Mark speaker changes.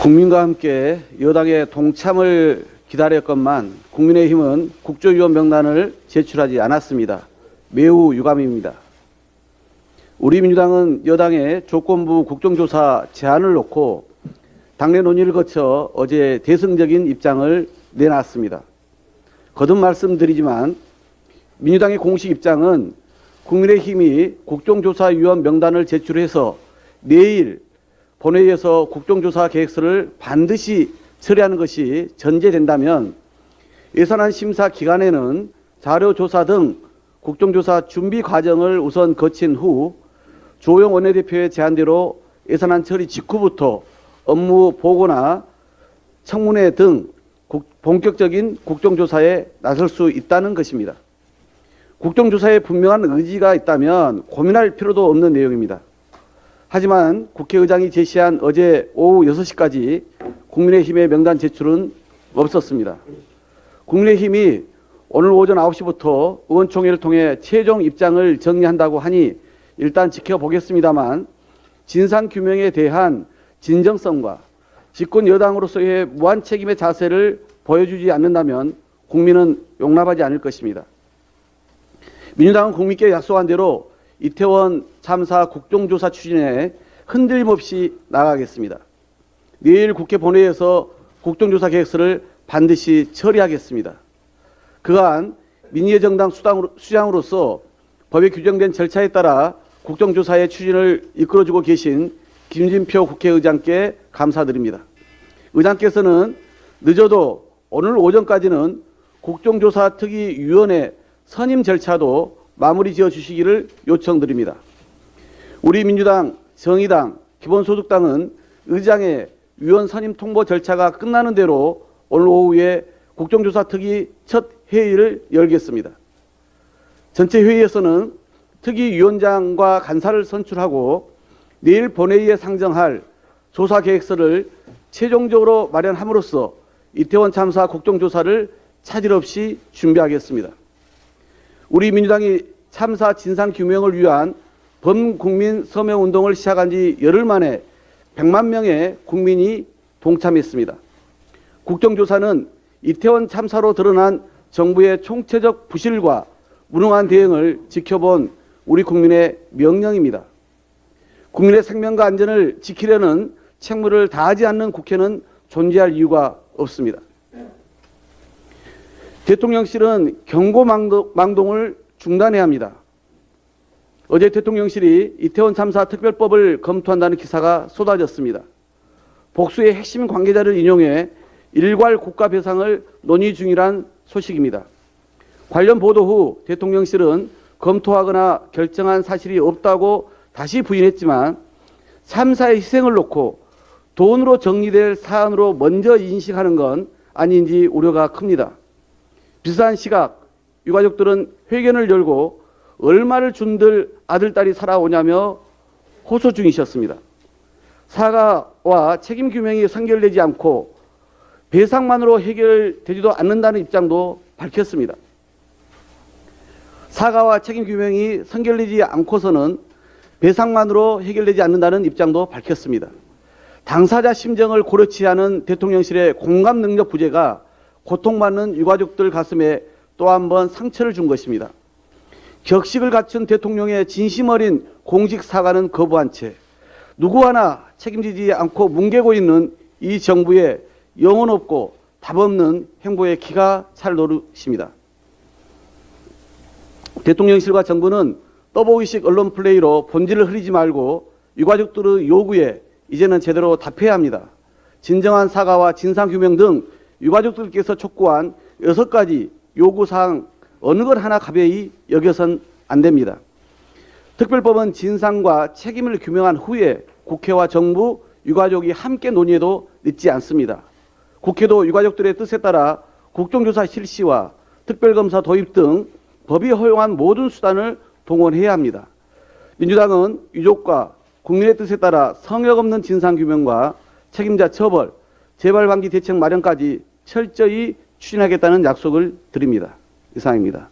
Speaker 1: 국민과 함께 여당의 동참을 기다렸건만 국민의힘은 국조위원 명단을 제출하지 않았습니다. 매우 유감입니다. 우리 민주당은 여당의 조건부 국정조사 제안을 놓고 당내 논의를 거쳐 어제 대승적인 입장을 내놨습니다. 거듭 말씀드리지만 민주당의 공식 입장은 국민의힘이 국정조사위원 명단을 제출해서 내일 본회의에서 국정조사 계획서를 반드시 처리하는 것이 전제된다면 예산안 심사 기간에는 자료조사 등 국정조사 준비 과정을 우선 거친 후 주호영 원내대표의 제안대로 예산안 처리 직후부터 업무 보고나 청문회 등 본격적인 국정조사에 나설 수 있다는 것입니다. 국정조사에 분명한 의지가 있다면 고민할 필요도 없는 내용입니다. 하지만 국회의장이 제시한 어제 오후 6시까지 국민의힘의 명단 제출은 없었습니다. 국민의힘이 오늘 오전 9시부터 의원총회를 통해 최종 입장을 정리한다고 하니 일단 지켜보겠습니다만 진상규명에 대한 진정성과 집권 여당으로서의 무한 책임의 자세를 보여주지 않는다면 국민은 용납하지 않을 것입니다. 민주당은 국민께 약속한 대로 이태원 참사 국정조사 추진에 흔들림 없이 나가겠습니다. 내일 국회 본회의에서 국정조사 계획서를 반드시 처리하겠습니다. 그간 민의의 정당 수장으로서 법에 규정된 절차에 따라 국정조사의 추진을 이끌어주고 계신 김진표 국회의장께 감사드립니다. 의장께서는 늦어도 오늘 오전까지는 국정조사 특위위원회 선임 절차도 마무리 지어 주시기를 요청드립니다. 우리 민주당, 정의당, 기본소득당은 의장의 위원 선임 통보 절차가 끝나는 대로 오늘 오후에 국정조사 특위 첫 회의를 열겠습니다. 전체 회의에서는 특위위원장과 간사를 선출하고 내일 본회의에 상정할 조사 계획서를 최종적으로 마련함으로써 이태원 참사 국정조사를 차질 없이 준비하겠습니다. 우리 민주당이 참사 진상규명을 위한 범국민 서명운동을 시작한 지 열흘 만에 100만 명의 국민이 동참했습니다. 국정조사는 이태원 참사로 드러난 정부의 총체적 부실과 무능한 대응을 지켜본 우리 국민의 명령입니다. 국민의 생명과 안전을 지키려는 책무를 다하지 않는 국회는 존재할 이유가 없습니다. 대통령실은 경고망동을 중단해야 합니다. 어제 대통령실이 이태원 참사 특별법을 검토한다는 기사가 쏟아졌습니다. 복수의 핵심 관계자를 인용해 일괄 국가배상을 논의 중이란 소식입니다. 관련 보도 후 대통령실은 검토하거나 결정한 사실이 없다고 다시 부인했지만 3사의 희생을 놓고 돈으로 정리될 사안으로 먼저 인식하는 건 아닌지 우려가 큽니다. 비슷한 시각 유가족들은 회견을 열고 얼마를 준들 아들, 딸이 살아오냐며 호소 중이셨습니다. 사과와 책임 규명이 선결되지 않고 배상만으로 해결되지도 않는다는 입장도 밝혔습니다. 사과와 책임 규명이 선결되지 않고서는 배상만으로 해결되지 않는다는 입장도 밝혔습니다. 당사자 심정을 고려치 않은 대통령실의 공감 능력 부재가 고통받는 유가족들 가슴에 또 한 번 상처를 준 것입니다. 격식을 갖춘 대통령의 진심 어린 공직 사과는 거부한 채 누구 하나 책임지지 않고 뭉개고 있는 이 정부의 영혼 없고 답 없는 행보에 기가 찰 노릇입니다. 대통령실과 정부는 떠보기식 언론 플레이로 본질을 흐리지 말고 유가족들의 요구에 이제는 제대로 답해야 합니다. 진정한 사과와 진상규명 등 유가족들께서 촉구한 6가지 요구사항 어느 것 하나 가벼이 여겨선 안 됩니다. 특별법은 진상과 책임을 규명한 후에 국회와 정부, 유가족이 함께 논의해도 늦지 않습니다. 국회도 유가족들의 뜻에 따라 국정조사 실시와 특별검사 도입 등 법이 허용한 모든 수단을 동원해야 합니다. 민주당은 유족과 국민의 뜻에 따라 성역 없는 진상규명과 책임자 처벌, 재발 방지 대책 마련까지 철저히 추진하겠다는 약속을 드립니다. 이상입니다.